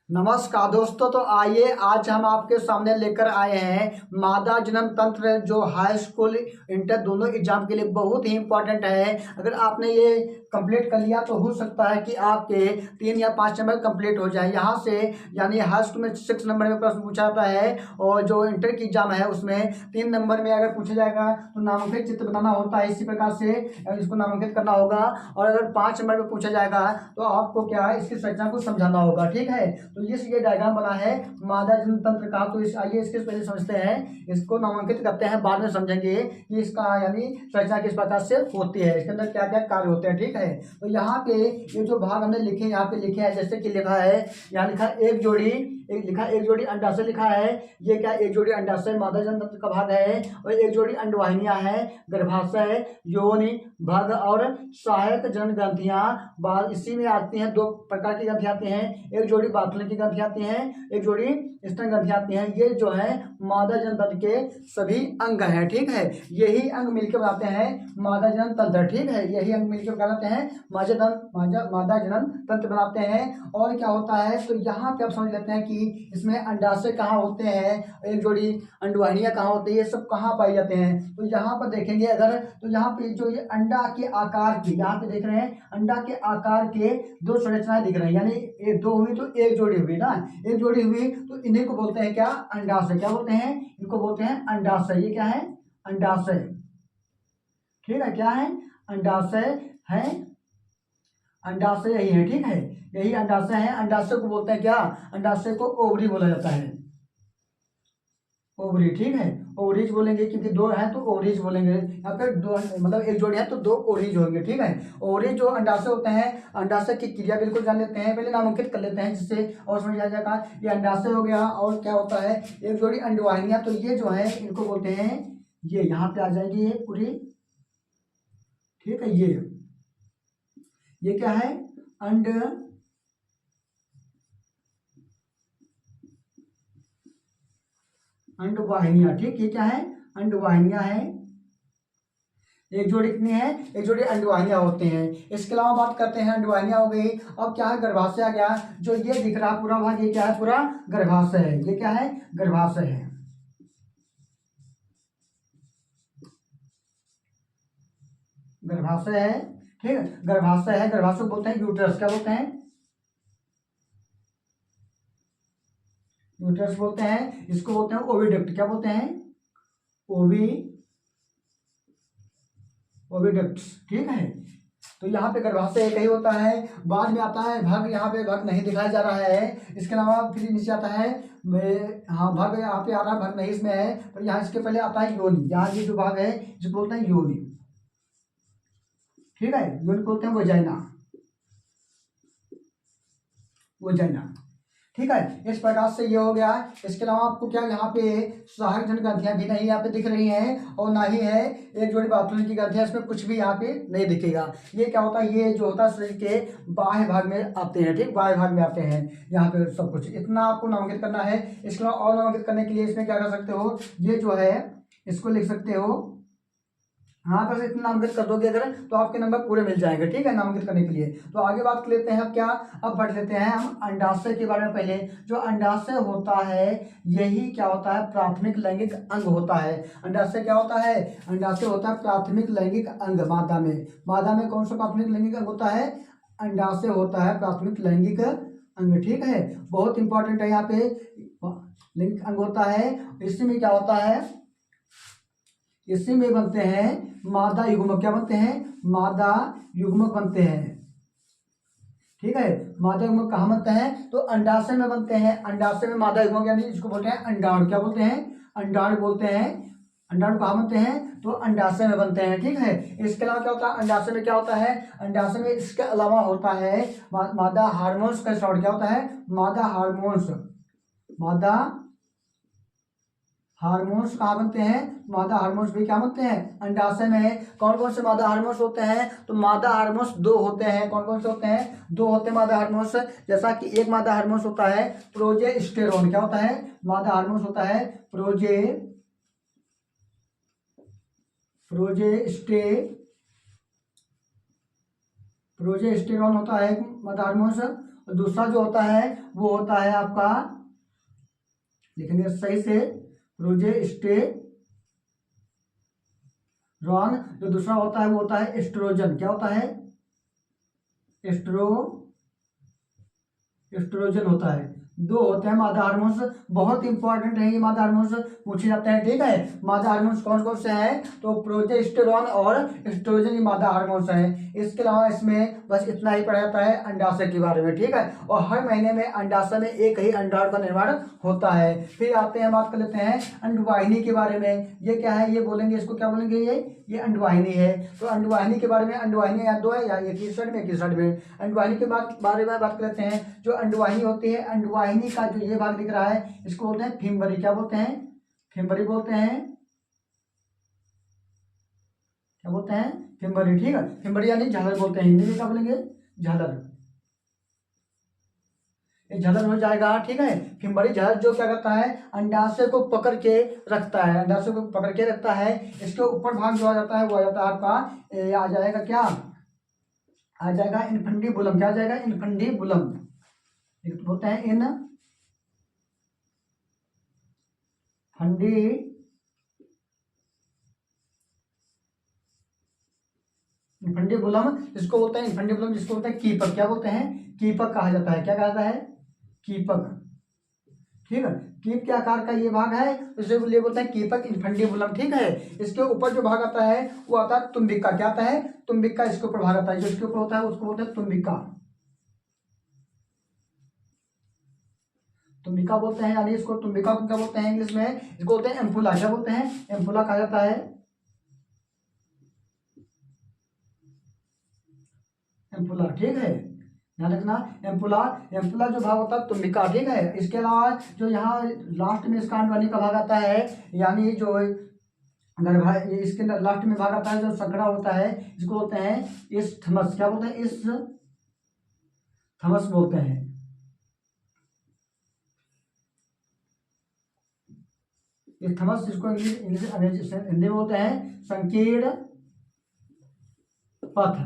नमस्कार दोस्तों। तो आइए आज हम आपके सामने लेकर आए हैं मादा जनन तंत्र, जो हाई स्कूल इंटर दोनों एग्जाम के लिए बहुत ही इंपॉर्टेंट है। अगर आपने ये कंप्लीट कर लिया तो हो सकता है कि आपके 3 या 5 नंबर कंप्लीट हो जाए यहाँ से। यानी हाई स्कूल में 6 नंबर में प्रश्न पूछा जाता है और जो इंटर की एग्जाम है उसमें 3 नंबर में अगर पूछा जाएगा तो नामांकित चित्र बनाना होता है। इसी प्रकार से इसको नामांकित करना होगा। और अगर 5 नंबर में पूछा जाएगा तो आपको क्या है, इसकी संरचना को समझाना होगा। ठीक है, तो ये डायग्राम बना है मादा जनन तंत्र का। तो आइए इसके पहले समझते हैं, इसको नामांकित करते हैं, बाद में समझेंगे कि इसका यानी संरचना किस प्रकार से होती है, इसके अंदर क्या क्या कार्य होते हैं। ठीक है, तो यहाँ पे ये जो भाग हमने लिखे यहाँ पे लिखे हैं, जैसे कि लिखा है, यहाँ लिखा है एक जोड़ी अंडाशय लिखा है। ये क्या, एक जोड़ी अंडाशय मादा जनन तंत्र का भाग है। और एक जोड़ी अंडवाहिनियां हैं, गर्भाशय, योनि, भग और सहायक जनन ग्रंथियां। बाद इसी में आती हैं, 2 प्रकार की ग्रंथियां आती हैं, एक जोड़ी बाथुल्य की ग्रंथि आती हैं, एक जोड़ी स्तन ग्रंथि आती हैं। ये जो है मादा जनन तंत्र के सभी अंग हैं। ठीक है, यही अंग मिलकर बनाते हैं मादा जनन तंत्र। ठीक है, यही अंग मिलकर बनाते हैं मादा जनन तंत्र बनाते हैं। और क्या होता है, तो यहाँ पे आप समझ लेते हैं कि इसमें अंडाशय कहाँ होते हैं, एक जोड़ी अंडवाहिनियां कहाँ होती है, ये सब कहाँ पाए जाते हैं। तो यहाँ पर देखेंगे अगर, तो यहाँ पे जो ये अंडा के आकार की, यहाँ पे देख रहे हैं अंडा के आकार के 2 संरचनाएं दिख रही हैं। यानी एक 2 हुई तो एक जोड़ी हुई ना, एक जोड़ी हुई तो इन्हीं को बोलते हैं क्या, अंडाशय। क्या बोलते हैं, इनको बोलते हैं अंडाशय। ये क्या है, अंडाशय। ठीक है, क्या है, अंडाशय है, अंडाशय यही है। ठीक है, यही अंडाशय है। अंडाशय को बोलते हैं क्या, अंडाशय को ओवरी बोला जाता है, ओवरी। ठीक है, ओवरीज बोलेंगे क्योंकि 2 है तो ओवरीज बोलेंगे। या फिर 2 मतलब एक जोड़ी है तो 2 ओवरीज होंगे। ठीक है, ओवरीज जो अंडाशय होते हैं, अंडाशय की क्रिया बिल्कुल जान लेते हैं, पहले नामांकित कर लेते हैं जिससे और समझ आ जाएगा। ये अंडाशय हो गया, और क्या होता है, एक जोड़ी अंडवाहिनियां, तो ये जो है इनको बोलते हैं, ये यहाँ पे आ जाएगी ये पूरी। ठीक है, ये क्या है, अंड अंडवाहिनियां। ठीक, ये क्या है, अंडवाहिनियां है। एक जोड़ी कितनी है, एक जोड़ी अंडवाहिनियां होते हैं। इसके अलावा बात करते हैं, अंडवाहिनियां हो गई। अब क्या है, गर्भाशय आ गया। जो ये दिख रहा पूरा भाग, ये क्या है, पूरा गर्भाशय है। ये क्या है, गर्भाशय है, गर्भाशय है। ठीक है, गर्भाशय है, गर्भाशय को बोलते हैं यूट्रस। क्या बोलते हैं, यूट्रस बोलते हैं। इसको बोलते हैं ओविडक्ट। क्या बोलते हैं, ओवी ओविडक्ट्स। ठीक है, तो यहाँ पे गर्भाशय एक ही होता है। बाद में आता है भग, यहाँ पे भग नहीं दिखाया जा रहा है। इसके अलावा फिर नीचे आता है हाँ, भग यहाँ पे आ रहा है, भग नहीं इसमें है, पर यहाँ इसके पहले आता है योनि। यहाँ ये जो भाग है जिसको बोलते हैं योनि। ठीक है, योनि बोलते हैं वजाइना, वजाइना। ठीक है, इस प्रकार से ये हो गया। इसके अलावा आपको क्या, यहाँ पे सहायक जनन ग्रंथियां भी नहीं यहाँ पे दिख रही हैं, और ना ही है एक जोड़ी बाथुल्य की ग्रंथियां, इसमें कुछ भी यहाँ पे नहीं दिखेगा। ये क्या होता है, ये जो होता है शरीर के बाह्य भाग में आते हैं। ठीक, बाह्य भाग में आते हैं यहाँ पे सब कुछ। इतना आपको नामांकित करना है। इसके अलावा और नामांकित करने के लिए इसमें क्या कर सकते हो, ये जो है इसको लिख सकते हो। हाँ, बस इतना नामांकित कर दोगे अगर तो आपके नंबर पूरे मिल जाएंगे। ठीक है, नामांकित करने के लिए। तो आगे बात कर लेते हैं अब क्या, अब बढ़ लेते हैं हम अंडाशय के बारे में। पहले जो अंडाशय होता है, यही क्या होता है, प्राथमिक लैंगिक अंग होता है। अंडाशय क्या होता है, अंडाशय होता है प्राथमिक लैंगिक अंग। मादा में कौन सा प्राथमिक लैंगिक अंग होता है, अंडाशय होता है प्राथमिक लैंगिक अंग। ठीक है, बहुत इंपॉर्टेंट है, यहाँ पे लैंगिक अंग होता है। इसी में क्या होता है, इसी में बनते हैं मादा युग्मक। क्या बनते हैं, मादा युग्मक बनते हैं। ठीक है, मादा युग्मक कहाँ बनते हैं, तो अंडाशय में बनते हैं। अंडाशय में मादा युग्मक, यानी इसको बोलते हैं अंडाणु। क्या बोलते हैं, अंडाणु बोलते हैं। अंडाणु कहाँ बनते हैं, तो अंडाशय में बनते हैं। ठीक है, इसके अलावा क्या होता है, अंडाशय में क्या होता है, अंडाशय में इसके अलावा होता है मादा हार्मोन्स का स्राव। क्या होता है, मादा हार्मोन्स। मादा हार्मोन्स कहाँ बनते हैं, मादा हार्मोन्स भी क्या बनते हैं, अंडाशय में। कौन कौन से मादा हार्मोन्स होते हैं, तो मादा हार्मोन्स 2 होते हैं। कौन कौन से होते हैं, 2 होते हैं मादा हार्मोन्स। जैसा कि एक मादा हार्मोन्स होता है प्रोजेस्टेरोन। क्या होता है, मादा हार्मोन्स होता है प्रोजेस्टे प्रोजेस्टेरॉन होता है एक मादा हार्मोन्स। और दूसरा जो होता है वो होता है आपका, लिखेंगे सही से, प्रोजेस्टेरॉन। जो दूसरा होता है वो होता है एस्ट्रोजन। क्या होता है? एस्ट्रोजन होता है। दो होते हैं मादा हार्मोन्स, बहुत इंपॉर्टेंट है ये मादा हार्मोन्स, पूछे जाते हैं। ठीक है, मादा हार्मोन्स कौन कौन से हैं? तो प्रोजेस्टेरॉन और एस्ट्रोजन ये मादा हार्मोन्स हैं। इसके अलावा इसमें बस इतना ही पढ़ा जाता है अंडाशय के बारे में। ठीक है, और हर महीने में अंडाशय में एक ही अंडाणु का निर्माण होता है। फिर आते हैं, बात कर लेते हैं अंडवाहिनी के बारे में। ये क्या है? ये बोलेंगे, इसको क्या बोलेंगे? ये अंडवाहिनी है। तो अंडवाहिनी के बारे में, अंडवाहिनी या दो है या एक ही साइड में, एक ही साइड में। अंडवाहिनी के बारे में बात कर लेते हैं। जो अंडवाहिनी होती है, अंडवाहिनी का जो ये भाग दिख रहा है इसको बोलते हैं फिम्बरी। क्या बोलते हैं? फिम्बरी बोलते हैं। क्या बोलते हैं? फिम्बरी। ठीक है, फिम्बरी यानी झालर बोलते हैं, हिंदी में क्या बोलेंगे? झालर। ये झालर हो जाएगा। ठीक है, फिम्बरी झालर जो क्या करता है? अंडाशय को पकड़ के रखता है, अंडाशय को पकड़ के रखता है। इसके ऊपर भाग जो आ जाता है वो आ जाता है आपका, आ जाएगा क्या? आ जाएगा इनफंडीबुलम। क्या आ जाएगा? इनफंडीबुलम बोलते हैं। इनफंडीबुलम जिसको बोलते हैं, इनफंडीबुलम जिसको बोलते हैं कीपक। क्या बोलते हैं? कीपक कहा जाता है। क्या कहा जाता है? कीपक। ठीक है, कीप के आकार का ये भाग है, इसे लिए बोलते हैं कीपक, इनफंडीबुलम। ठीक है, इसके ऊपर जो भाग आता है वो आता है तुम्बिका। क्या आता है? तुम्बिका। इसके ऊपर भाग आता है, जो इसके ऊपर होता है उसको बोलते हैं तुम्बिका। तुम्बिका बोलते हैं, यानी इसको तुम्बिका को क्या बोलते हैं इंग्लिश में? इसको बोलते हैं एम्पुला। क्या बोलते हैं? एम्पुला कहा जाता है, एम्पुला। ठीक है, ध्यान रखना, एम्पुला। एम्पुला जो भाग होता है तुम्बिका। ठीक है, इसके अलावा जो यहाँ लास्ट में इसका अंडवाहिनी का भाग आता है, यानी जो गर्भा, इसके लास्ट में भाग आता है जो संकड़ा होता है, इसको बोलते हैं इस्थमस। क्या बोलते हैं? इस्थमस बोलते हैं। इस्थमस जिसको इंग्लिश हिंदी में बोलते हैं संकीर्ण पथ।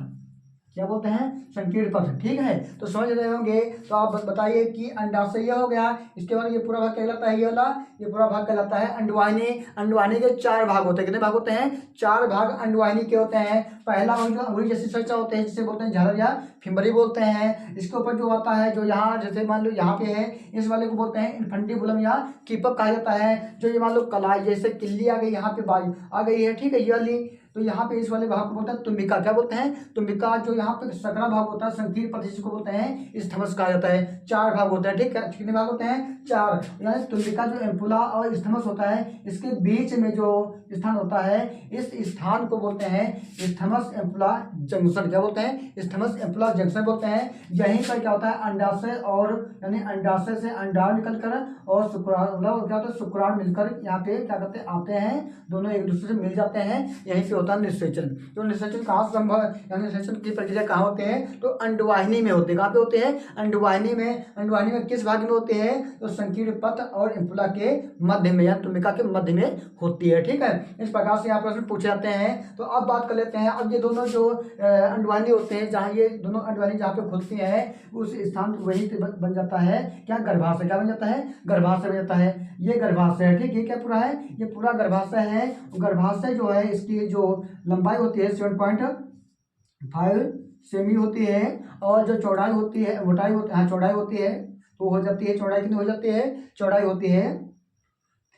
क्या बोलते हैं? संकीर्ण पथ। ठीक है, तो समझ रहे होंगे। तो आप बताइए कि अंडाशय ये हो गया, इसके बाद ये पूरा भाग कहलाता है, ये वाला ये पूरा भाग कहलाता है अंडवाहिनी। अंडवाहिनी के चार भाग होते हैं। कितने भाग होते हैं? चार भाग अंडवाहिनी के होते हैं। पहला भाग जो अंगुली जैसी संरचना होते हैं, जिसे बोलते हैं झालर या फिम्बरी बोलते हैं। इसके ऊपर जो आता है, जो यहाँ जैसे मान लो यहाँ पे है, इस वाले को बोलते हैं इनफंडीबुलम या कीपक कहा जाता है। जो ये मान लो कलाई जैसे किल्ली आ गई, यहाँ पे बाई आ गई है। ठीक है, ये वाली, तो यहाँ पे इस वाले भाग को बोलते हैं तुम्बिका। क्या बोलते हैं? तुम्बिका। जो यहाँ पे सकरा भाग होता है, संकीर्ण पथ, जिसको बोलते हैं इस्थमस कहा जाता है। चार भाग होते हैं। ठीक है, कितने भाग होते हैं? चार। यानी तुम्बिका जो एम्पुला और इस्थमस होता है, इसके बीच में जो स्थान होता है, इस स्थान को बोलते हैं इस्थमस एम्पुला जंक्शन। क्या बोलते हैं? इस्थमस एम्पुला जंक्शन बोलते हैं। यहीं पर क्या होता है? अंडाशय और, यानी अंडाशय से अंडाणु निकलकर और शुक्राणु, मतलब क्या होता है? शुक्राणु मिलकर यहाँ पे क्या करते हैं? आते हैं, दोनों एक दूसरे से मिल जाते हैं। यहीं पे होता है निषेचन। तो निषेचन कहाँ से संभव है, यानी निषेचन की प्रक्रिया कहाँ होते हैं? तो अंडवाहिनी में होते हैं। कहाँ पे होते हैं? अंडवाहिनी में। अंडवाहिनी में किस भाग में होते हैं? तो संकीर्ण पथ और एम्पुला के मध्य में, या तुम्बिका के मध्य में होती है। ठीक है, इस प्रकार से यहाँ प्रश्न पूछे जाते हैं। तो अब बात कर लेते हैं, अब ये दोनों जो अंडवाहिनी होते हैं, जहाँ ये दोनों अंडवाहिनी जहाँ पे खुलती हैं, उस स्थान वही बन जाता है क्या? गर्भाशय। क्या बन जाता है? गर्भाशय बन जाता है। ये गर्भाशय है। ठीक, ये क्या पूरा है? ये पूरा गर्भाशय है। गर्भाशय जो है, इसकी जो लंबाई होती है 7.5 सेमी होती है, और जो चौड़ाई होती है, मोटाई होती है, हाँ चौड़ाई होती है, तो हो जाती है, चौड़ाई कितनी हो जाती है? चौड़ाई होती है,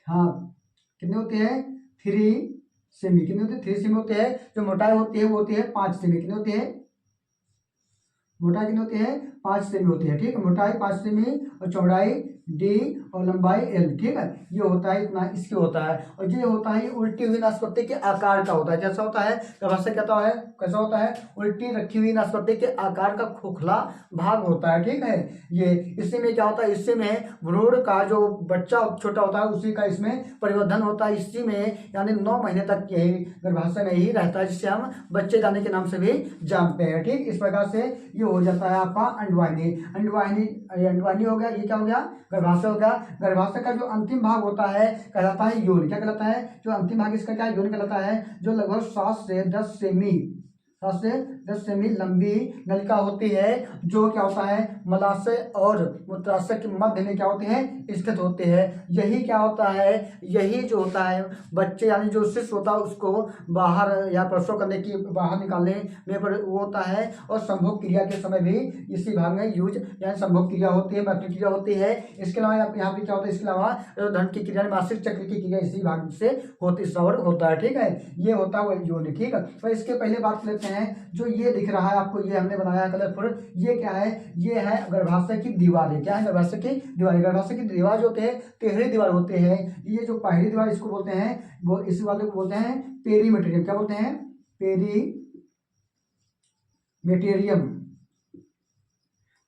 हाँ कितनी होती है? 3 सेमी। कितनी होती है? 3 सेमी होती है। जो मोटाई होती है वो होती है 5 सेमी। कितनी होती है? मोटाई कितनी होती है? 5 सेमी होती है। ठीक है, मोटाई 5 सेमी और चौड़ाई D और लंबाई L। ठीक है, ये होता है इतना, इसके होता है। और ये होता है उल्टी हुई नाशपाती के आकार का होता है। कैसा होता है? गर्भाशय कहता है कैसा होता है? उल्टी रखी हुई नाशपाती के आकार का खोखला भाग होता है। ठीक है, ये इसी में क्या होता है? इसी में भ्रूण का जो बच्चा छोटा होता है उसी का इसमें परिवर्धन होता है। इसी में, यानी 9 महीने तक यही गर्भाशय में ही रहता है, जिसे हम बच्चे दाने के नाम से भी जानते हैं। ठीक, इस प्रकार से ये हो जाता है आपका अंडवाहिनी। अंडवाहिनी हो गया, ये क्या हो गया? गर्भाशय हो गया। गर्भाशय का जो अंतिम भाग होता है कहलाता है यौन। क्या कहलाता है? जो अंतिम भाग इसका क्या? यौन कहलाता है, जो लगभग 7 से 10 सेमी 10 सेमी लंबी नलिका होती है, जो क्या होता है मलाशय और मूत्राशय के मध्य में क्या होते हैं स्थित होते हैं। यही क्या होता है, यही जो होता है बच्चे यानी जो शिशु होता है उसको बाहर या प्रसव करने की बाहर निकालने में वो होता है। और संभोग क्रिया के समय भी इसी भाग में यूज यानी संभोग क्रिया होती है, मैथुन क्रिया होती है। इसके अलावा यहाँ पे क्या होता है, इसके अलावा धन की क्रिया मासिक चक्र की क्रिया इसी भाग से होती श्रवण होता है। ठीक है, ये होता है वो योनि। ठीक है, तो इसके पहले बात लेते हैं जो ये दिख रहा है आपको, ये हमने बनाया कलरफुल, ये क्या है, ये है गर्भाशय की दीवारें। क्या है, गर्भाशय की दीवारें। गर्भाशय की दीवार जो होते हैं टेढ़ी दीवार होते हैं। ये जो पहली दीवार इसको बोलते हैं, वो इसी वाले को बोलते हैं पेरीमेटेरियम। क्या बोलते हैं, पेरीमेटेरियम।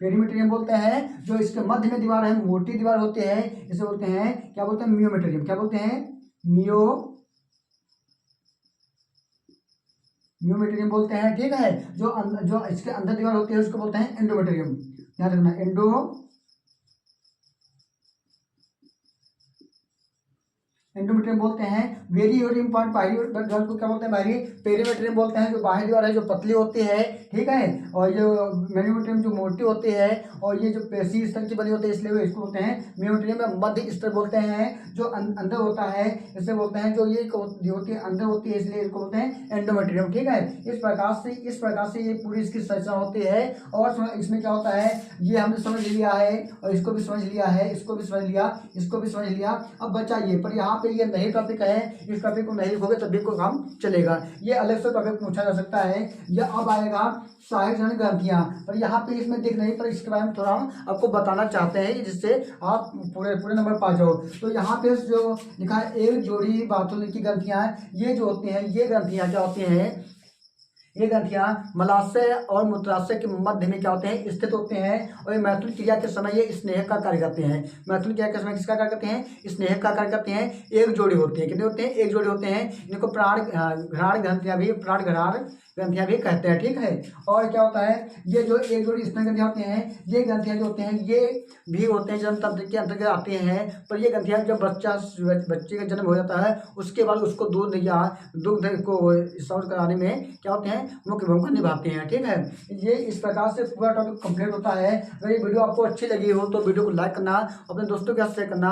पेरीमेटेरियम बोलते हैं। जो इसके मध्य में दीवार है, मोटी दीवार होती है, इसे बोलते हैं क्या बोलते हैं, मियोमेटेरियम। क्या बोलते हैं, मियोमेटेरियम बोलते हैं। ठीक है, जो इसके अंदर दीवार होती है उसको बोलते हैं एंडोमेटेरियम। याद रखना, एंडोमेट्रियम बोलते हैं। वेरी वेरी इंपॉर्टेंट, बाहरी दीवार को क्या बोलते हैं, बाहरी पेरीमेट्रियम बोलते हैं। जो बाहरी दीवार है जो पतली होती है, ठीक है, और जो मेरिमेट्रियम जो मोटी होती है, और ये जो पेशी स्तर की बनी होती है, इसलिए इसको बोलते हैं मेरिमेट्रियम में मध्य स्तर बोलते हैं। जो अंदर होता है इसे बोलते हैं, जो ये होती है अंदर होती है, इसलिए इसको बोलते हैं एंडोमेट्रियम। ठीक है, इस प्रकार से ये पूरी इसकी संरचना होती है। और इसमें क्या होता है, ये हमने समझ लिया है, और इसको भी समझ लिया है, इसको भी समझ लिया, इसको भी समझ लिया। अब बचा ये, पर यहाँ पे ये नई टॉपिक है, इस टॉपिक को नहीं लिखोगे तभी को काम चलेगा। ये अलग से टॉपिक पूछा जा सकता है। यह अब आएगा सहायक जनन ग्रंथियां, पर यहाँ पे इसमें दिख नहीं, पर इसके बारे में थोड़ा हम आपको बताना चाहते हैं जिससे आप पूरे नंबर पा जाओ। तो यहाँ पे जो लिखा है एक जोड़ी बाथरूम की ग्रंथियां, ये जो होती हैं, ये ग्रंथियां क्या होती हैं, ये ग्रंथियां मलाशय और मूत्राशय के मध्य में क्या होते हैं स्थित होते हैं। और ये मैथुन क्रिया के समय ये स्नेह का कार्य करते हैं। मैथुन क्रिया के समय किसका कार्य करते हैं, स्नेह का कार्य करते हैं। एक जोड़ी होती है, कितने होते हैं, एक जोड़ी होते हैं। इनको घ्राण ग्रंथियां भी, प्राण घ्राण ग्रंथियां भी कहते हैं। ठीक है, और क्या होता है, ये जो एक जोड़ी स्नेह ग्रंथियां होती हैं, ये ग्रंथियां जो होते हैं ये भी होते हैं जन्म तंत्र के अंतर्गत आते हैं। पर ये ग्रंथियां जब बच्चे का जन्म हो जाता है उसके बाद उसको दूध या दुग्ध को स्राव कराने में क्या होते हैं, मुख्य भूमिका निभाते हैं। ठीक है, ये इस प्रकार से पूरा टॉपिक कंप्लीट होता है। अगर ये वीडियो आपको अच्छी लगी हो तो वीडियो को लाइक करना, अपने दोस्तों के साथ शेयर करना।